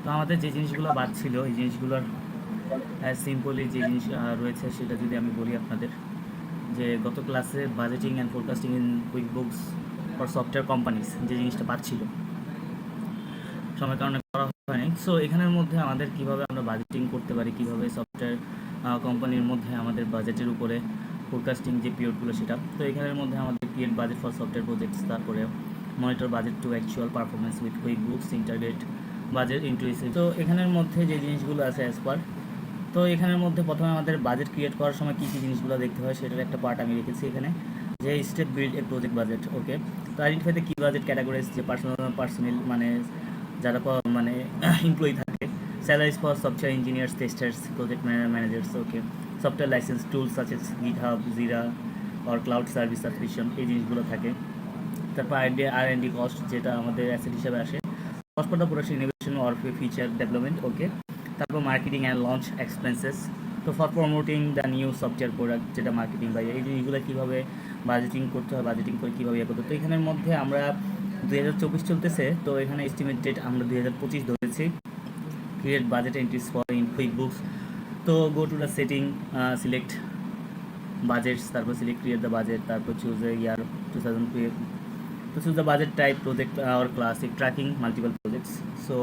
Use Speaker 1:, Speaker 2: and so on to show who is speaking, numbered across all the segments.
Speaker 1: তো আমাদের যে জিনিসগুলো বাদ ছিল এই জিনিসগুলোর সিম্পলি যে জিনিস রয়েছে সেটা যদি আমি বলি আপনাদের, যে গত ক্লাসে budgeting and forecasting in quick books for software companies যে জিনিসটা বাদ ছিল, সময়ের কারণে করা হয়নি। সো এখানের মধ্যে আমাদের কিভাবে আমরা বাজেটিং করতে পারি, কিভাবে সফটওয়্যার কোম্পানির মধ্যে আমাদের বাজেটের উপরে ফোরকাস্টিং যে পিরিয়ডগুলো সেটা, তো এখানের মধ্যে আমাদের create budget for software projects, তারপরে monitor budget to actual performance with quick books, integrate budget into এসে। তো এখানের মধ্যে যে জিনিসগুলো আছে অ্যাজ পার, তো এখানের মধ্যে প্রথমে আমাদের বাজেট ক্রিয়েট করার সময় কী কী জিনিসগুলো দেখতে হয় সেটার একটা পার্ট আমি রেখেছি এখানে, যে step build a project budget. Okay, তো identify the key budget categories, যে পার্সোনাল মানে যারা মানে এমপ্লয়ি থাকে, salaries for software engineers, testers, project managers. Okay, software license tools such as GitHub, Jira or cloud service subscription, এই জিনিসগুলো থাকে। তারপর আর এন ডি কস্ট, যেটা আমাদের অ্যাসেট হিসাবে আসে, cost for the production innovation or feature development. Okay, তারপর marketing and launch expenses, তো for promoting the new software product, যেটা মার্কেটিং বা এই জিনিসগুলো কীভাবে বাজেটিং করতে হয়, বাজেটিং করে কীভাবে ইয়ে করতে হয়। তো এখানের মধ্যে আমরা 2024 চলতেছে, তো এখানে এস্টিমেট ডেট আমরা 2025 ধরেছি। Create budget entries for in quick books, তো go to the setting, select budgets, তারপর সিলেক্ট ক্রিয়েট দ্য বাজেট, তারপর চুজ এ ইয়ার 2000, তো choose the budget type project or classic tracking multiple projects. So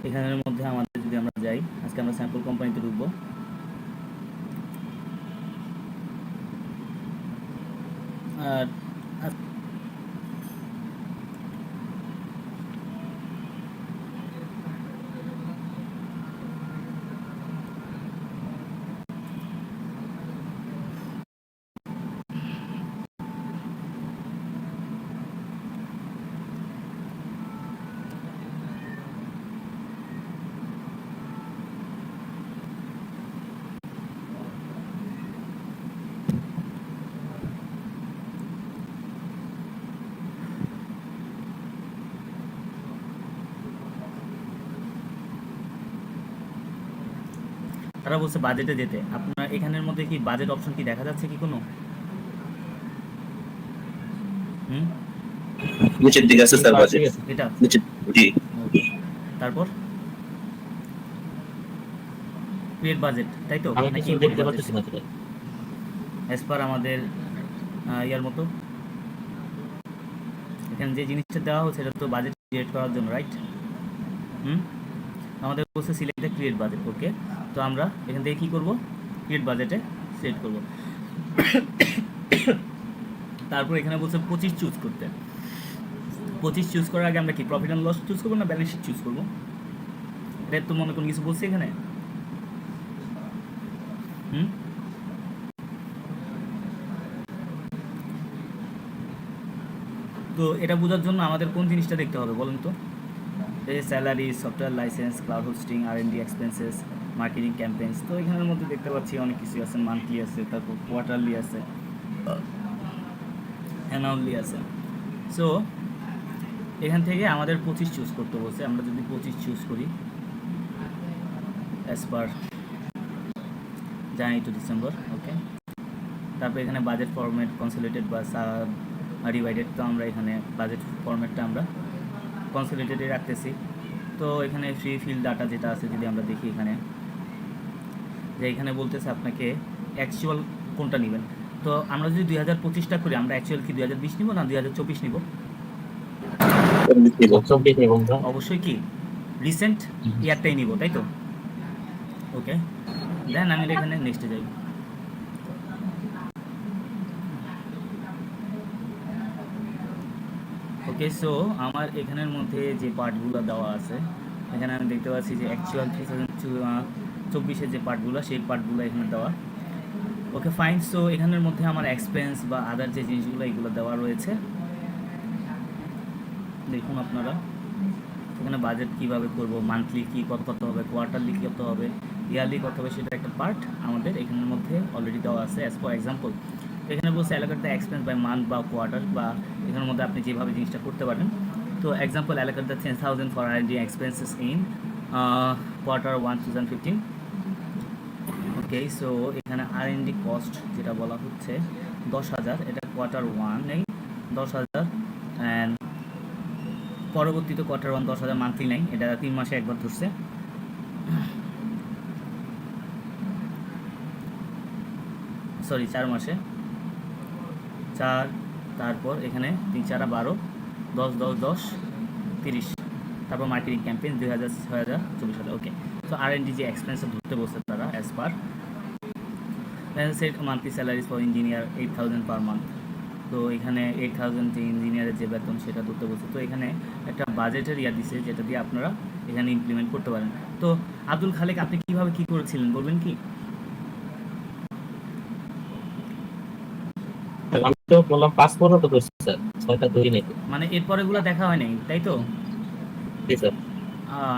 Speaker 1: এখানের মধ্যে আমাদের যদি আমরা যাই, আজকে আমরা স্যাম্পল কোম্পানিতে ঢুকবো। আর তারা বলছে বাজেটে যেতে, আপনার এখানের মধ্যে কি বাজেট অপশন কি দেখা যাচ্ছে কি কোনো? হুম,
Speaker 2: নিচের দিকে আছে স্যার বাজেট,
Speaker 1: এটা
Speaker 2: নিচে। জি,
Speaker 1: ওকে। তারপর ক্রিয়েট বাজেট, তাই তো,
Speaker 3: আমি
Speaker 1: নাকি
Speaker 3: কিছু দেখতে পাচ্ছি না।
Speaker 1: অ্যাজ পার আমাদের ইয়ার মতো এখানে যে জিনিসটা দেওয়া হচ্ছে এটা তো বাজেট ক্রিয়েট করার জন্য, রাইট? হুম, আমাদের বলছে select the create budget. Okay, তো আমরা এখান থেকে কী করবো, ক্রিয়েট বাজেটে সিলেক্ট করব। তারপর এখানে বলছে 25 চুজ করতে। 25 চুজ করার আগে আমরা কি প্রফিট অ্যান্ড লস চুজ করবো না ব্যালেন্স শিট চুজ করবো? এটা তো মনে কোনো কিছু বলছে এখানে? হুম, তো এটা বোঝার জন্য আমাদের কোন জিনিসটা দেখতে হবে বলুন তো? এই salary, software license, cloud hosting, R and D expenses, marketing campaigns. তো এখানের মধ্যে দেখতে পাচ্ছি অনেক কিছু আছে, মান্থলি আছে, তারপর কোয়ার্টারলি আছে, অ্যানুয়ালি আছে। সো এখান থেকে আমাদের 25 চুজ করতে বলছে। আমরা যদি 25 চুজ করি as per January to December. Okay, তারপর এখানে বাজেট ফরম্যাট কনসোলিডেটেড বা ডিভাইডেড, তো আমরা এখানে বাজেট ফরম্যাটটা আমরা কনসোলিডেটে রাখতেছি। তো এখানে ফ্রি ফিল ডাটা যেটা আছে যদি আমরা দেখি এখানে, যে এখানে বলতেছে আপনাকে অ্যাকচুয়াল কোনটা নেবেন। তো আমরা যদি 2025টা করি, আমরা অ্যাকচুয়াল কি 2020 নিব না 2024 নিব? অবশ্যই কি রিসেন্ট ইয়ারটাই নিব, তাই তো? ওকে, দেন আমি এখানে নেক্সটে যাই। ওকে, সো আমার এখানের মধ্যে যে পার্টগুলো দেওয়া আছে, এখানে আমি দেখতে পাচ্ছি যে অ্যাকচুয়াল 2024-এর যে পার্টগুলো, সেই পার্টগুলো এখানে দেওয়া। ওকে, ফাইন। সো এখানের মধ্যে আমার এক্সপেন্স বা আদার যে জিনিসগুলো এগুলো দেওয়া রয়েছে, দেখুন আপনারা এখানে বাজেট কীভাবে করব, মান্থলি কী কত কত হবে, কোয়ার্টারলি কী কত হবে, ইয়ারলি কত হবে, সেটা একটা পার্ট আমাদের এখানের মধ্যে অলরেডি দেওয়া আছে। অ্যাজ ফর এক্সাম্পল এখানে বলছে allocate the expense by month বা কোয়ার্টার, বা এখানের মধ্যে আপনি যেভাবে জিনিসটা করতে পারেন। তো example allocate the 10,000 for R and D expenses in Q1 2015। ওকে, সো এখানে আর&ডি কস্ট যেটা বলা হচ্ছে 10,000, এটা Q1 নেই 10,000, অ্যান্ড পরবর্তীতে কোয়ার্টার 1 10,000 মান্থলি নাই, এটা 3 মাসে একবার ধরছে। সরি 4 মাসে 4, তারপর এখানে 3 4 12, 10 10 10 30, তারপর মার্কেটিং ক্যাম্পেইন 2000 6000 24,000। ওকে, তো R&D যে এক্সপেন্স ধরতে বলছে তারা as per set monthly salaries for engineer 8,000 per month. তো এখানে 8,000 যে ইঞ্জিনিয়ারের যে বেতন সেটা ধরতে বলছে। তো এখানে একটা বাজেটের দিছে যেটা দিয়ে আপনারা এখানে ইমপ্লিমেন্ট করতে পারেন। তো আব্দুল খালেক, আপনি কিভাবে কি করেছিলেন বলবেন কি?
Speaker 3: আমি তো বললাম 5 পনেরো তো করছি স্যার, 6টা ধরি নাই।
Speaker 1: মানে এরপরে এগুলো দেখা হয় নাই, তাই তো?
Speaker 3: জি স্যার।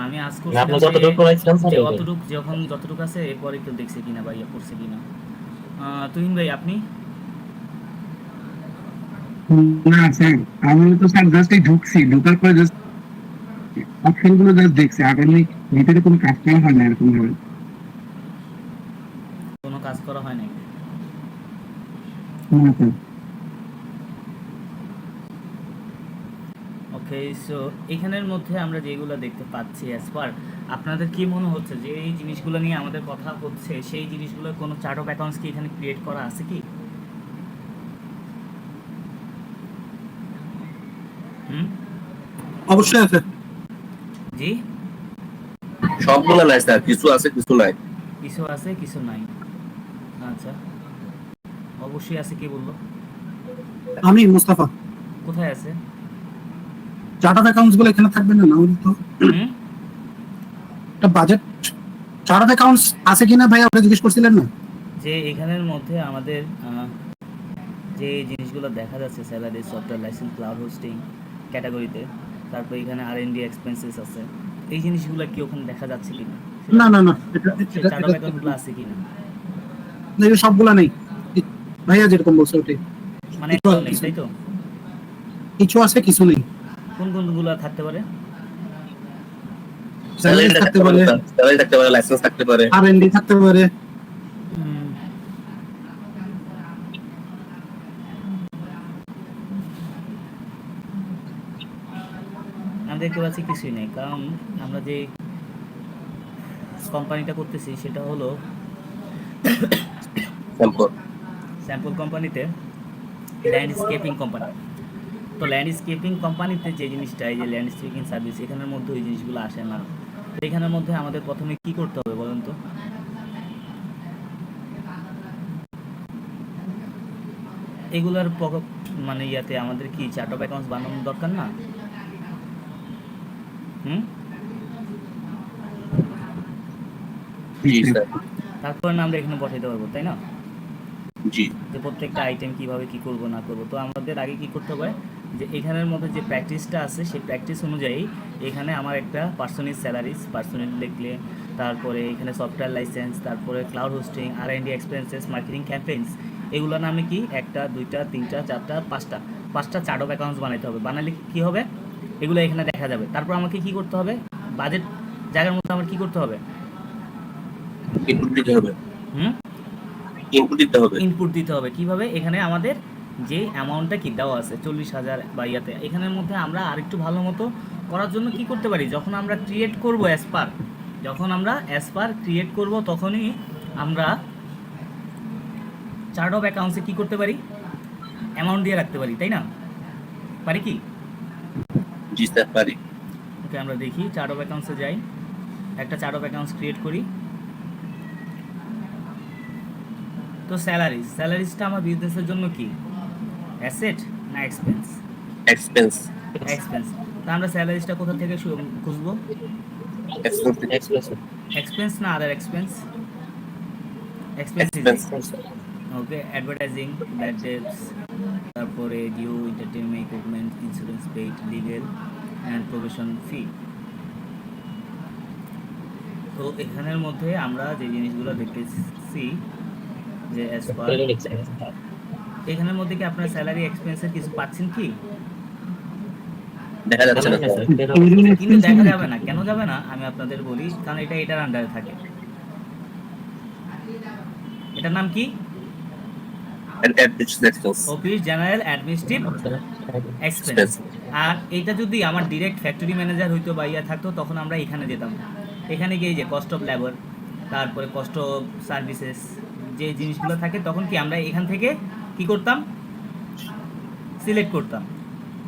Speaker 1: আমি আজ
Speaker 3: আপনি
Speaker 1: করছিলাম
Speaker 3: যতটুকু করাইছিলাম স্যার
Speaker 1: যে
Speaker 3: ওইটাই।
Speaker 1: অতটুকু যখন যতটুকু আছে এরপরে একটু দেখছে কিনা বা ইয়ে করছে কিনা। তুহিন ভাই, আপনি?
Speaker 4: না স্যার, আমি তো স্যার জাস্ট ঢুকছি, ঢোকার পরে জাস্ট অপশন গুলো জাস্ট দেখছি, আর এমনি ভিতরে কোনো কাজ করা হয় না এরকম ভাবে।
Speaker 1: কোনো কাজ করা হয় নাই।
Speaker 4: না স্যার।
Speaker 1: ওকে, সো এখানের মধ্যে আমরা যেগুলো দেখতে পাচ্ছি অ্যাজ পার, আপনাদের কি মনে হচ্ছে যে এই জিনিসগুলো নিয়ে আমাদের কথা হচ্ছে, সেই জিনিসগুলো কোনো চার্ট অফ অ্যাকাউন্টস কি এখানে ক্রিয়েট করা আছে কি?
Speaker 4: অবশ্যই আছে।
Speaker 1: জি,
Speaker 2: সবগুলো নাই স্যার, কিছু আছে কিছু নাই।
Speaker 1: কিছু আছে কিছু নাই। আচ্ছা, অবশ্যই আছে, কি বললো?
Speaker 4: আমি মুস্তাফা।
Speaker 1: কোথায় আছে?
Speaker 4: চার্ট অফ অ্যাকাউন্টস গুলো এখানে থাকবে না, আমাদের তো
Speaker 1: হুম,
Speaker 4: একটা বাজেট চার্ট অফ অ্যাকাউন্টস আছে কিনা ভাই আপনি জিজ্ঞেস করছিলেন না?
Speaker 1: যে এখানের মধ্যে আমাদের যে জিনিসগুলো দেখা যাচ্ছে, salary, software license, cloud hosting ক্যাটাগরিতে, তারপর এখানে R&D এক্সপেন্সেস আছে, এই জিনিসগুলো কি ওখানে দেখা যাচ্ছে কিনা?
Speaker 4: না না না, এটা
Speaker 1: চার্ট অফ অ্যাকাউন্টগুলো আছে কিনা?
Speaker 4: এটা সবগুলা নেই ভাইয়া, যেরকম বলছে ওটাই।
Speaker 1: মানে একটাও নেই, তাই তো?
Speaker 4: কিছু আছে কিছু নেই।
Speaker 1: কোন কোনগুলো থাকতে পারে?
Speaker 4: স্যালারি থাকতে পারে,
Speaker 2: স্যালারি থাকতে পারে, লাইসেন্স থাকতে পারে।
Speaker 4: R&D থাকতে পারে।
Speaker 1: আমি দেখতে পাচ্ছি কিছুই নেই, কারণ আমরা যে কোম্পানিটা করতেছি সেটা হলো
Speaker 2: স্যাম্পল।
Speaker 1: স্যাম্পল কোম্পানিতে ল্যান্ডস্কেপিং কোম্পানি। তো ল্যান্ডস্কেপিং কোম্পানিতে যে জিনিসটা, এই যে ল্যান্ডস্কেপিং সার্ভিস, এখানের মধ্যে ওই জিনিসগুলো আসে না। তো এখানের মধ্যে আমাদের প্রথমে কি করতে হবে বলেন তো? এগুলার মানে ইয়াতে আমাদের কি চার্ট অফ অ্যাকাউন্টস বানানোর দরকার না?
Speaker 2: জি স্যার।
Speaker 1: তারপরে না আমরা এখানে বসাইতে পারবো, তাই না?
Speaker 2: জি
Speaker 1: যে প্রত্যেকটা আইটেম কিভাবে কি করব না করব। তো আমাদের আগে কি করতে হবে, যে এখানের মধ্যে যে প্র্যাকটিসটা আছে সেই প্র্যাকটিস অনুযায়ী এখানে আমার একটা পার্সোনাল স্যালারিজ, পার্সোনাল লিখলে, তারপরে এখানে সফটওয়্যার লাইসেন্স, তারপরে cloud hosting, R&D expenses, marketing campaigns, এগুলো নামে কি 1টা 2টা 3টা 4টা 5টা চার্ট অফ অ্যাকাউন্টস বানাইতে হবে। বানালে কি হবে, এগুলো এখানে দেখা যাবে। তারপর আমাকে কি করতে হবে, বাজেট জায়গার মধ্যে আমার কি করতে হবে,
Speaker 2: ইনপুট দিতে হবে। ইনপুট দিতে হবে।
Speaker 1: ইনপুট দিতে হবে। কিভাবে, এখানে আমাদের যে অ্যামাউন্টটা কি দেওয়া আছে 40,000 বা ইয়াতে, এখানের মধ্যে আমরা আরেকটু ভালো মতো করার জন্য কি করতে পারি, যখন আমরা ক্রিয়েট করব অ্যাজ পার ক্রিয়েট করব, তখনই আমরা চার্ট অফ অ্যাকাউন্টসে কি করতে পারি, অ্যামাউন্ট দিয়ে রাখতে পারি, তাই না? পারি কি?
Speaker 2: জি স্যার পারি।
Speaker 1: ওকে, আমরা দেখি চার্ট অফ অ্যাকাউন্টসে যাই, একটা চার্ট অফ অ্যাকাউন্টস ক্রিয়েট করি। তো স্যালারিজটা আমার বিজনেসের জন্য কি, অ্যাসেট না এক্সপেন্স?
Speaker 2: এক্সপেন্স।
Speaker 1: এক্সপেন্স। তা আমরা স্যালারিজটা কোথা থেকে খুঁজবো?
Speaker 2: এক্সপেন্স।
Speaker 1: এক্সপেন্স না other expense?
Speaker 2: Expense.
Speaker 1: Okay, advertising, bad debts, তারপরে due, entertainment, equipment, insurance paid, legal and profession fee. তো এখানের মধ্যে আমরা যে জিনিসগুলো দেখতেছি যে অ্যাজ পার, এখানের মধ্যে কি আপনার স্যালারি এক্সপেন্সের কিছু পাচ্ছেন কি?
Speaker 2: দেখা যাচ্ছে না স্যার।
Speaker 1: কিন্তু দেখা যাবে না, কেন যাবে না আমি আপনাদের বলি, কারণ এটা এটার আন্ডারে থাকে। এটার নাম কি?
Speaker 2: Administrative expense.
Speaker 1: Office general administrative expense. আর এটা যদি আমার ডিরেক্ট ফ্যাক্টরি ম্যানেজার হইতো বা ইয়া থাকতো তখন আমরা এখানে যেতাম। এখানে গিয়ে যে কস্ট অফ লেবার, তারপরে কস্ট অফ সার্ভিসেস যে জিনিসগুলো থাকে তখন কি আমরা এখান থেকে কি করতাম, সিলেক্ট করতাম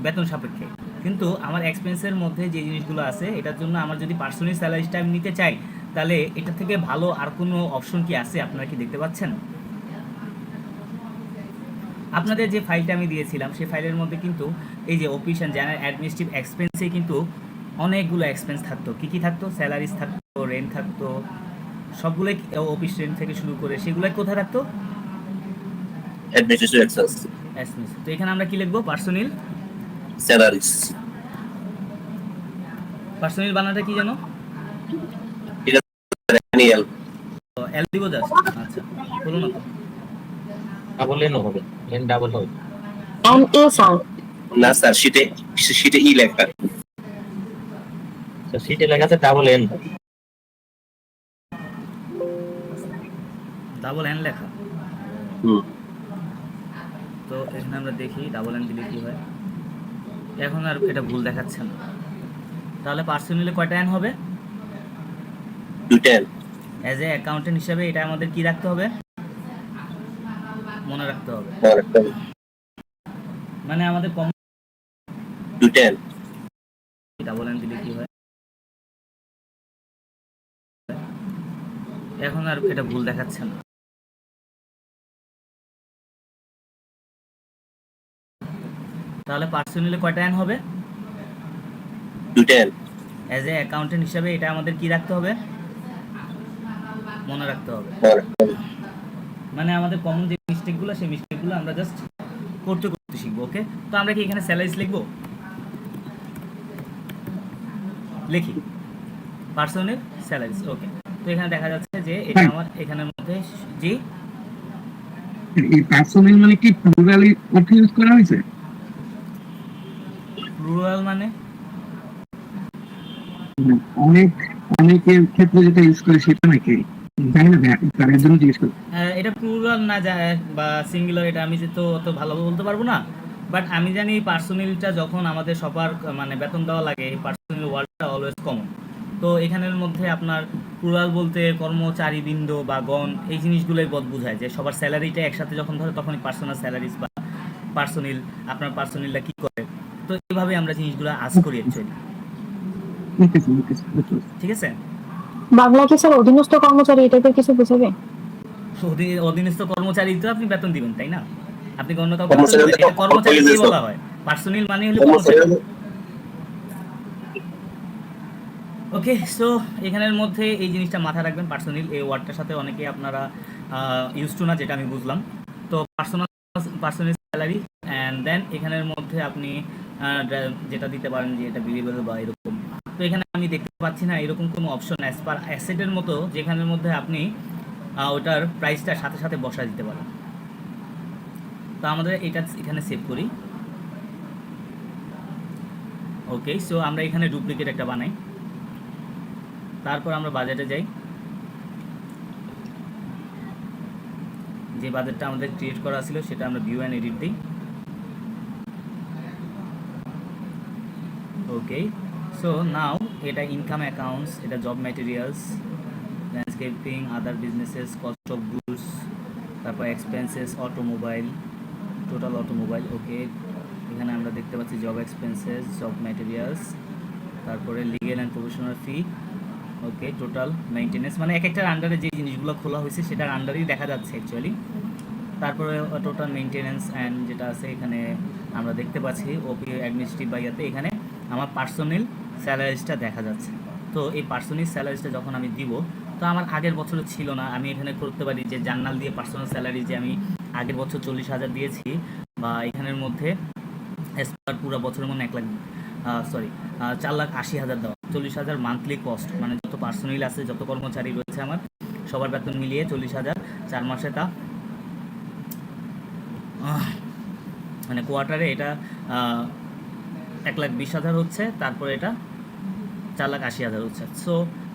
Speaker 1: বেতন সাপেক্ষে। কিন্তু আমার এক্সপেন্সের মধ্যে যে জিনিসগুলো আছে এটার জন্য আমার যদি পার্সোনাল স্যালারিটা আমি নিতে চাই, তাহলে এটা থেকে ভালো আর কোনো অপশন কি আছে আপনারা কি দেখতে পাচ্ছেন? আপনাদের যে ফাইলটা আমি দিয়েছিলাম সেই ফাইলের মধ্যে কিন্তু এই যে অফিস অ্যান্ড জেনারেল অ্যাডমিনিস্ট্রেটিভ এক্সপেন্সে কিন্তু অনেকগুলো এক্সপেন্স থাকতো। কী কী থাকতো? স্যালারিজ থাকতো, রেন্ট থাকতো, সবগুলোই অফিস রেন্ট থেকে শুরু করে সেগুলোই কোথায় থাকতো?
Speaker 2: Administrative expense,
Speaker 1: expense. তো এখানে আমরা কি লিখবো? পার্সোনাল।
Speaker 2: স্যালারিজ।
Speaker 1: পার্সোনাল বানানটা কি জানো?
Speaker 2: এটা অ্যানুয়াল।
Speaker 1: এল দিব জাস্ট। আচ্ছা, বলো না তো।
Speaker 3: ডাবল এন হবে, এন ডাবল হবে।
Speaker 5: NA sound.
Speaker 2: না স্যার, শীটে ই লেখা।
Speaker 3: তো সিটে লেখা আছে ডাবল এন।
Speaker 1: ডাবল এন লেখা।
Speaker 2: হুম,
Speaker 1: তো এখানে আমরা দেখি ডাবল এন দিলে কি হয়। এখন আর এটা ভুল দেখাচ্ছে না। তাহলে পার্সোনালে কয়টা এন হবে?
Speaker 2: 210।
Speaker 1: অ্যাজ এ অ্যাকাউন্টেন্ট হিসাবে এটা আমাদের কি রাখতে হবে? মনে রাখতে হবে। মানে আমাদের কম
Speaker 2: 210।
Speaker 1: ডাবল এন দিলে কি হয়। এখন আর এটা ভুল দেখাচ্ছে না। তাহলে পার্সোনালে কয়টা এন হবে?
Speaker 2: 210।
Speaker 1: অ্যাজ এ অ্যাকাউন্টেন্ট হিসাবে এটা আমাদের কি রাখতে হবে? মনে রাখতে হবে। মানে আমাদের কমন যে মিস্টেকগুলো সেই মিস্টেকগুলো আমরা জাস্ট করতে করতে শিখবো। ওকে, তো আমরা কি এখানে স্যালারিজ লিখবো? লিখি পার্সোনাল স্যালারিজ। ওকে, তো এখানে দেখা যাচ্ছে যে এটা আমার এখানের মধ্যে জি
Speaker 4: এই পার্সোনাল মানে কি প্লুরালি অর্থ ইউজ করা হয়েছে?
Speaker 1: রুরাল মানে
Speaker 4: অনেক অনেকের ক্ষেত্রে যেটা ইউজ করে সেটা নাকি জানি না, তার জন্য জিজ্ঞেস করি।
Speaker 1: এটা প্লুরাল না যায় বা সিঙ্গুলার, এটা আমি যে তো অত ভালো বলতে পারবো না। বাট আমি জানি পার্সোনালটা যখন আমাদের সবার মানে বেতন দেওয়া লাগে, পার্সোনাল ওয়ার্ডটা অলওয়েজ কমন। তো এখানের মধ্যে আপনার প্লুরাল বলতে কর্মচারীবৃন্দ বা গণ এই জিনিসগুলোই বোঝায় যে সবার স্যালারিটা একসাথে যখন ধরে তখনই পার্সোনাল স্যালারিজ বা পার্সোনাল, আপনার পার্সোনালটা কী করে। তো এইভাবে আমরা জিনিসগুলো আজ করি অ্যাকচুয়ালি। ঠিক আছে।
Speaker 5: বাংলা কি স্যার অধীনস্থ কর্মচারী এই টাইপের কিছু বোঝাবে?
Speaker 1: অধীনস্থ কর্মচারী তো আপনি বেতন দিবেন, তাই না? আপনি অন্য কাউকে বেতন দিবেন, এটা কর্মচারীকেই বলা হয়। পার্সোনাল মানে হলো কর্মচারী। ওকে, সো এখানের মধ্যে এই জিনিসটা মাথায় রাখবেন। পার্সোনাল এই ওয়ার্ডটার সাথে অনেকে আপনারা ইউজ টু না, যেটা আমি বুঝলাম। তো পার্সোনাল স্যালারি অ্যান্ড দেন এখানের মধ্যে আপনি যেটা দিতে পারেন যে এটা ভেরিয়েবল বা এরকম। তো এখানে আমি দেখতে পাচ্ছি না এরকম কোনো অপশন অ্যাজ পার অ্যাসেটের মতো যেখানের মধ্যে আপনি ওটার প্রাইসটা সাথে সাথে বসা দিতে পারেন। তো আমাদের এটা এখানে সেভ করি। ওকে, সো আমরা এখানে ডুপ্লিকেট একটা বানাই। তারপর আমরা বাজেটে যাই। যে বাজেটটা আমাদের ক্রিয়েট করা ছিল সেটা আমরা ভিউ অ্যান্ড এডিট দিই। ওকে, সো নাও এটা ইনকাম অ্যাকাউন্টস, এটা job materials, landscaping, other businesses, cost of goods, তারপর এক্সপেন্সেস, অটোমোবাইল, টোটাল অটোমোবাইল। ওকে, এখানে আমরা দেখতে পাচ্ছি জব এক্সপেন্সেস, জব ম্যাটেরিয়ালস, তারপরে legal and professional fee. Okay, total maintenance, মানে এক একটার আন্ডারে যে জিনিসগুলো খোলা হয়েছে সেটার আন্ডারেই দেখা যাচ্ছে অ্যাকচুয়ালি। তারপরে টোটাল মেইনটেনেন্স অ্যান্ড যেটা আছে এখানে আমরা দেখতে পাচ্ছি ওপি অ্যাডমিনিস্ট্রেটিভ বা ইয়াতে এখানে আমার পার্সোনাল স্যালারিজটা দেখা যাচ্ছে। তো এই পার্সোনাল স্যালারিজটা যখন আমি দিব, তো আমার আগের বছরে ছিল না, আমি এখানে করতে পারি যে জার্নাল দিয়ে পার্সোনাল স্যালারি যে আমি আগের বছর 40,000 দিয়েছি বা এখানের মধ্যে পুরো বছরের মধ্যে 4,80,000 দেওয়া, 40,000 মান্থলি কস্ট, মানে যত পার্সোনাল আছে যত কর্মচারী রয়েছে আমার সবার বেতন মিলিয়ে 40,000, 4 মাসে তা মানে কোয়ার্টারে এটা 1,20,000 হচ্ছে, তারপরে এটা 4,80,000 হচ্ছে। সো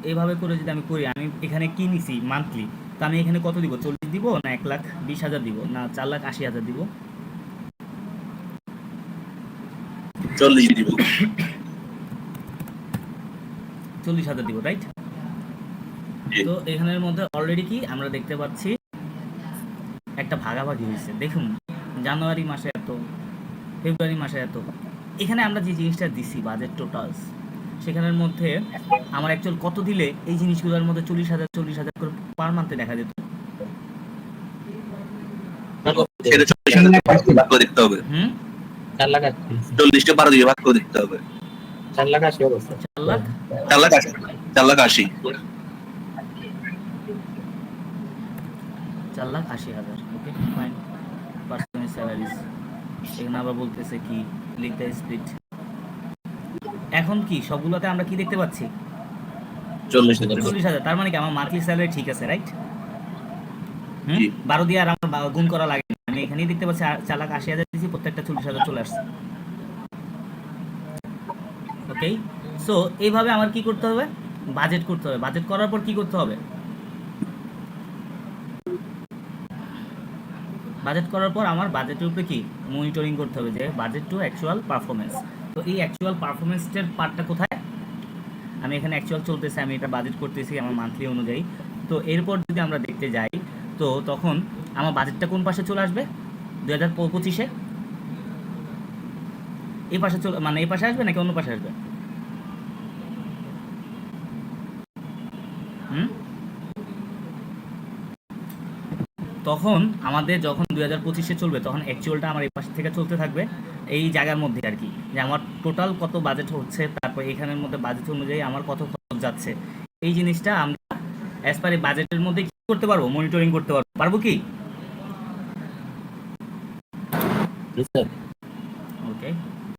Speaker 1: এইভাবে করে যদি আমি করি, আমি এখানে কি নিছি মান্থলি, তো আমি এখানে কত দিব? 40 দিব না 1,20,000 দিব না 4,80,000 দিব?
Speaker 2: 40 দিব।
Speaker 1: 40,000 দিব, রাইট?
Speaker 2: জি।
Speaker 1: তো এখানের মধ্যে অলরেডি কি আমরা দেখতে পাচ্ছি একটা ভাগাভাগি হয়েছে। দেখুন, জানুয়ারি মাসে এত, ফেব্রুয়ারি মাসে এত। এখানে আমরা যে জিনিসটা দিছি বাজেট টোটালস, সেখানের মধ্যে আমার অ্যাকচুয়াল কত দিলে এই জিনিসগুলোর মধ্যে 40,000 করে পার মান্থে দেখা যেত।
Speaker 2: সেটা 40,000 ভাগ করে দেখতে হবে।
Speaker 3: 4 লাখ 80।
Speaker 2: 40 টা 12 দিয়ে ভাগ করে দেখতে হবে।
Speaker 3: 4 লাখ 80 অবস্থা।
Speaker 1: 4 লাখ
Speaker 2: 4 লাখ 80। 4 লাখ 80।
Speaker 1: 4,80,000। ওকে, ফাইন। পার্সোনাল স্যালারিজ এখানে আবার বলতেছে কি লিখতে স্প্লিট। এখন কি সবগুলোতে আমরা কি দেখতে পাচ্ছি?
Speaker 2: 40,000।
Speaker 1: 40,000। তার মানে কি আমার মান্থলি স্যালারি ঠিক আছে, রাইট?
Speaker 2: জি।
Speaker 1: 12 দিয়ে আর আমার গুণ করা লাগে না। আমি এখানেই দেখতে পাচ্ছি 4,80,000 দিয়েছি, প্রত্যেকটা 40,000 চলে আসছে। ওকে, সো এইভাবে আমার কি করতে হবে? বাজেট করতে হবে। বাজেট করার পর কি করতে হবে? বাজেট করার পর আমার বাজেটের উপরে কি মনিটরিং করতে হবে, যে বাজেট টু অ্যাকচুয়াল পারফরমেন্স। তো এই অ্যাকচুয়াল পারফরমেন্সের পার্টটা কোথায়? আমি এখানে অ্যাকচুয়াল চলতেছে, আমি এটা বাজেট করতেছি আমার মান্থলি অনুযায়ী। তো এরপর যদি আমরা দেখতে যাই, তো তখন আমার বাজেটটা কোন পাশে চলে আসবে? 2025-এ এই পাশে মানে এই পাশে আসবে নাকি অন্য পাশে আসবে? তখন আমাদের যখন 2025-এ চলবে, তখন অ্যাকচুয়ালটা আমার এই পাশ থেকে চলতে থাকবে, এই জায়গার মধ্যে আর কি, যে আমার টোটাল কত বাজেট হচ্ছে, তারপর এখানের মধ্যে বাজেট অনুযায়ী আমার কত খরচ যাচ্ছে। এই জিনিসটা আমরা অ্যাজ পার এই বাজেটের মধ্যে কি করতে পারবো? মনিটরিং করতে পারবো কি?
Speaker 3: জি স্যার।
Speaker 1: ওকে,